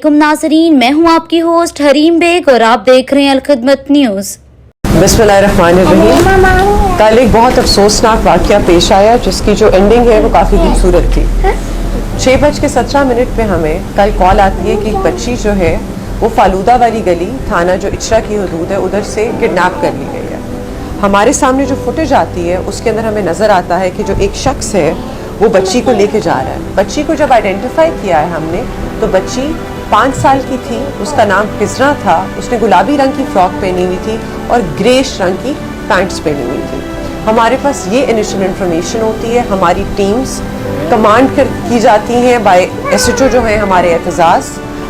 अस्सलामुअलैकुम नाज़रीन, मैं हूं आपकी होस्ट हरीम बेग और आप देख रहे हैं अलखिदमत न्यूज़। बिस्मिल्लाहिर्रहमानिर्रहीम। कल एक बहुत अफसोसनाक वाक़या पेश आया जिसकी जो एंडिंग है वो काफ़ी खूबसूरत थी। 6:17 पे हमें कल कॉल आती है कि एक बच्ची जो है वो फालूदा वाली गली थाना जो इचरा की हदूद है उधर से किडनैप कर ली गई है। हमारे सामने जो फुटेज आती है उसके अंदर हमें नज़र आता है कि जो एक शख्स है वो बच्ची को लेके जा रहा है। बच्ची को जब आइडेंटिफाई किया है हमने तो बच्ची 5 साल की थी, उसका नाम किज़रा था, उसने गुलाबी रंग की फ्रॉक पहनी हुई थी और ग्रेश रंग की पैंट्स पहनी हुई थी। हमारे पास ये इनिशियल इन्फॉर्मेशन होती है, हमारी टीम्स कमांड की जाती हैं बाय SHO जो हैं हमारे एतजाज़,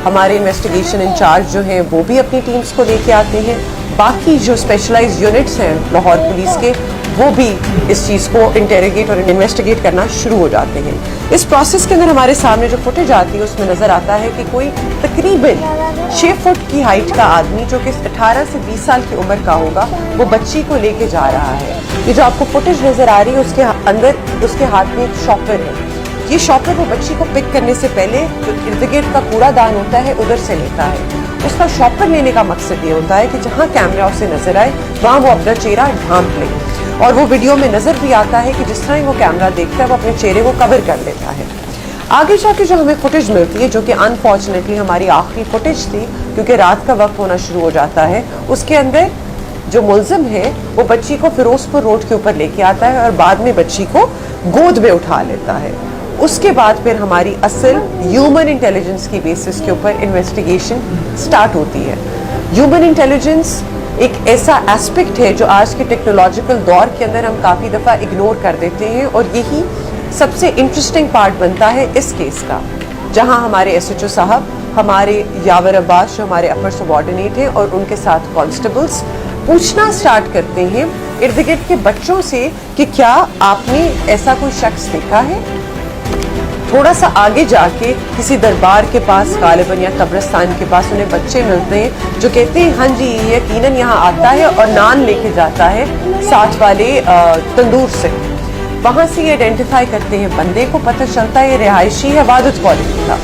हमारे इन्वेस्टिगेशन इंचार्ज जो हैं वो भी अपनी टीम्स को लेके आते हैं, बाकी जो स्पेशलाइज्ड यूनिट्स हैं लाहौर पुलिस के वो भी इस चीज़ को इंटेरोगेट और इन्वेस्टिगेट करना शुरू हो जाते हैं। इस प्रोसेस के अंदर हमारे सामने जो फुटेज आती है उसमें नज़र आता है कि कोई तकरीबन 6 फुट की हाइट का आदमी जो कि 18 से 20 साल की उम्र का होगा वो बच्ची को लेके जा रहा है। ये जो आपको फुटेज नज़र आ रही है उसके अंदर उसके हाथ में एक शॉपर है। ये शॉपर वो बच्ची को पिक करने से पहले जो इर्द गिर्द का कूड़ादान होता है उधर से लेता है। उसका शॉपर लेने का मकसद ये होता है कि जहाँ कैमरा उसे नजर आए वहाँ वो अपना चेहरा ढांप ले, और वो वीडियो में नजर भी आता है कि जिस तरह ही वो कैमरा देखता है वो अपने चेहरे को कवर कर लेता है। आगे जाके जो हमें फुटेज मिलती है जो कि अनफॉर्चुनेटली हमारी आखिरी फुटेज थी क्योंकि रात का वक्त होना शुरू हो जाता है, उसके अंदर जो मुलजिम है वो बच्ची को फिरोजपुर रोड के ऊपर लेके आता है और बाद में बच्ची को गोद में उठा लेता है। उसके बाद फिर हमारी असल ह्यूमन इंटेलिजेंस की बेसिस के ऊपर इन्वेस्टिगेशन स्टार्ट होती है। ह्यूमन इंटेलिजेंस एक ऐसा एस्पेक्ट है जो आज के टेक्नोलॉजिकल दौर के अंदर हम काफ़ी दफ़ा इग्नोर कर देते हैं और यही सबसे इंटरेस्टिंग पार्ट बनता है इस केस का, जहां हमारे SHO साहब, हमारे यावर अब्बास जो हमारे अपर सबऑर्डिनेट हैं और उनके साथ कांस्टेबल्स पूछना स्टार्ट करते हैं इर्द गिर्द के बच्चों से कि क्या आपने ऐसा कोई शख्स देखा है। थोड़ा सा आगे जाके किसी दरबार के पास गालिबन या कब्रिस्तान के पास उन्हें बच्चे मिलते हैं जो कहते हैं हाँ जी ये यकीनन यहाँ आता है और नान लेके जाता है साथ वाले तंदूर से। वहाँ से ये आइडेंटिफाई करते हैं बंदे को, पता चलता है ये रिहायशी है वादत कॉलोनी का।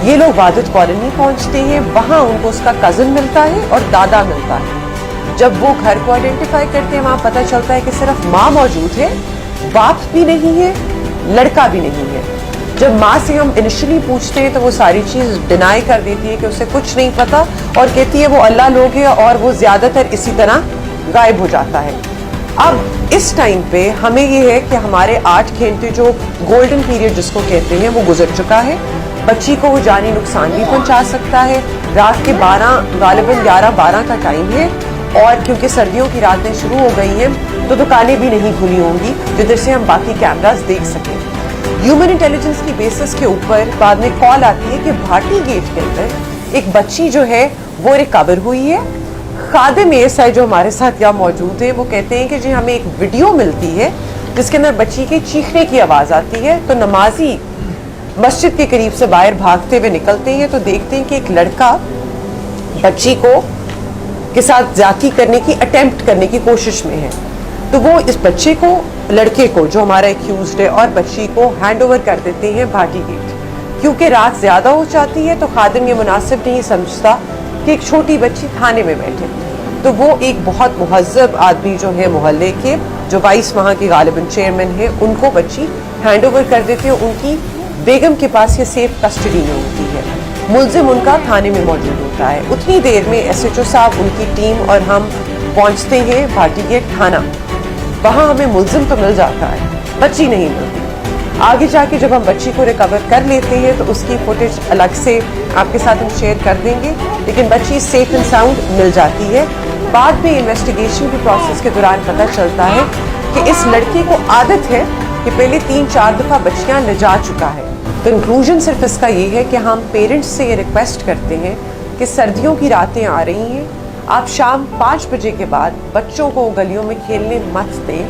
ये लोग वादत कॉलोनी पहुँचते हैं, वहाँ उनको उसका कज़न मिलता है और दादा मिलता है। जब वो घर को आइडेंटिफाई करते हैं वहाँ पता चलता है कि सिर्फ माँ मौजूद है, बाप भी नहीं है, लड़का भी नहीं है। जब माँ से हम इनिशियली पूछते हैं तो वो सारी चीज़ डिनाई कर देती है कि उसे कुछ नहीं पता और कहती है वो अल्लाह लोग है और वो ज़्यादातर इसी तरह गायब हो जाता है। अब इस टाइम पे हमें ये है कि हमारे 8 घंटे जो गोल्डन पीरियड जिसको कहते हैं वो गुजर चुका है। बच्ची को वो जानी नुकसान भी पहुँचा सकता है। रात के 12 गालिबन 11-12 का टाइम है और क्योंकि सर्दियों की रातें शुरू हो गई हैं तो दुकानें भी नहीं खुली होंगी जिधर से हम बाकी कैमरास देख सकें। ह्यूमन इंटेलिजेंस की बेसिस के ऊपर बाद में कॉल आती है कि भाटी गेट के अंदर एक बच्ची जो है वो रिकवर हुई है। खादिम ASI जो हमारे साथ यहाँ मौजूद है वो कहते हैं कि जी हमें एक वीडियो मिलती है जिसके अंदर बच्ची के चीखने की आवाज़ आती है, तो नमाजी मस्जिद के करीब से बाहर भागते हुए निकलते हैं तो देखते हैं कि एक लड़का बच्ची को के साथ ज्यादती करने की अटेम्प्ट करने की कोशिश में है। तो वो इस बच्चे को, लड़के को जो हमारा एक्यूज्ड है और बच्ची को हैंड ओवर कर देते हैं भाटी गेट। क्योंकि रात ज़्यादा हो जाती है तो खादिम ये मुनासिब नहीं समझता कि एक छोटी बच्ची थाने में बैठे, तो वो एक बहुत मुहज़्ज़ब आदमी जो है मोहल्ले के जो वाइस वहाँ के गालिबन चेयरमैन है उनको बच्ची हैंड ओवर कर देते हैं। उनकी बेगम के पास ये सेफ कस्टडी में होती है, मुलजिम उनका थाने में मौजूद होता है। उतनी देर में SHO साहब, उनकी टीम और हम पहुँचते हैं भाटी गेट थाना। वहाँ हमें मुलजिम तो मिल जाता है, बच्ची नहीं मिलती। आगे जाके जब हम बच्ची को रिकवर कर लेते हैं तो उसकी फुटेज अलग से आपके साथ हम शेयर कर देंगे, लेकिन बच्ची सेफ एंड साउंड मिल जाती है। बाद में इन्वेस्टिगेशन के प्रोसेस के दौरान पता चलता है कि इस लड़के को आदत है कि पहले 3-4 दफ़ा बच्चियाँ ले जा चुका है। कंक्लूजन सिर्फ इसका ये है कि हम पेरेंट्स से ये रिक्वेस्ट करते हैं कि सर्दियों की रातें आ रही हैं, आप शाम 5 बजे के बाद बच्चों को गलियों में खेलने मत दें।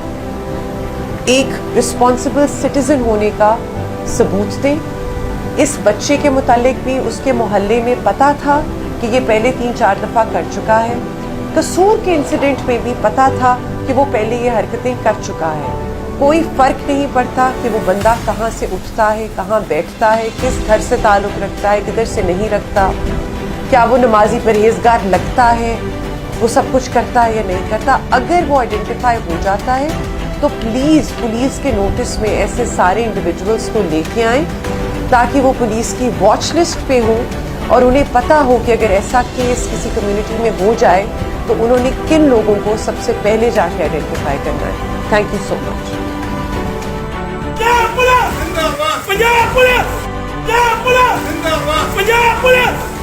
एक रिस्पॉन्सिबल सिटीज़न होने का सबूत दें। इस बच्चे के मुतालिक भी उसके मोहल्ले में पता था कि ये पहले 3-4 दफ़ा कर चुका है। कसूर के इंसिडेंट में भी पता था कि वो पहले ये हरकतें कर चुका है। कोई फर्क नहीं पड़ता कि वो बंदा कहाँ से उठता है, कहाँ बैठता है, किस घर से ताल्लुक़ रखता है, किधर से नहीं रखता, क्या वो नमाजी परहेजगार लगता है, वो सब कुछ करता है या नहीं करता। अगर वो आइडेंटिफाई हो जाता है तो प्लीज़ पुलिस के नोटिस में ऐसे सारे इंडिविजुअल्स को लेके आएँ ताकि वो पुलिस की वॉच लिस्ट पे हो और उन्हें पता हो कि अगर ऐसा केस किसी कम्युनिटी में हो जाए तो उन्होंने किन लोगों को सबसे पहले जाके आइडेंटिफाई करना है। Thank you so much. Punjab police जिंदाबाद, पंजाब पुलिस जिंदाबाद।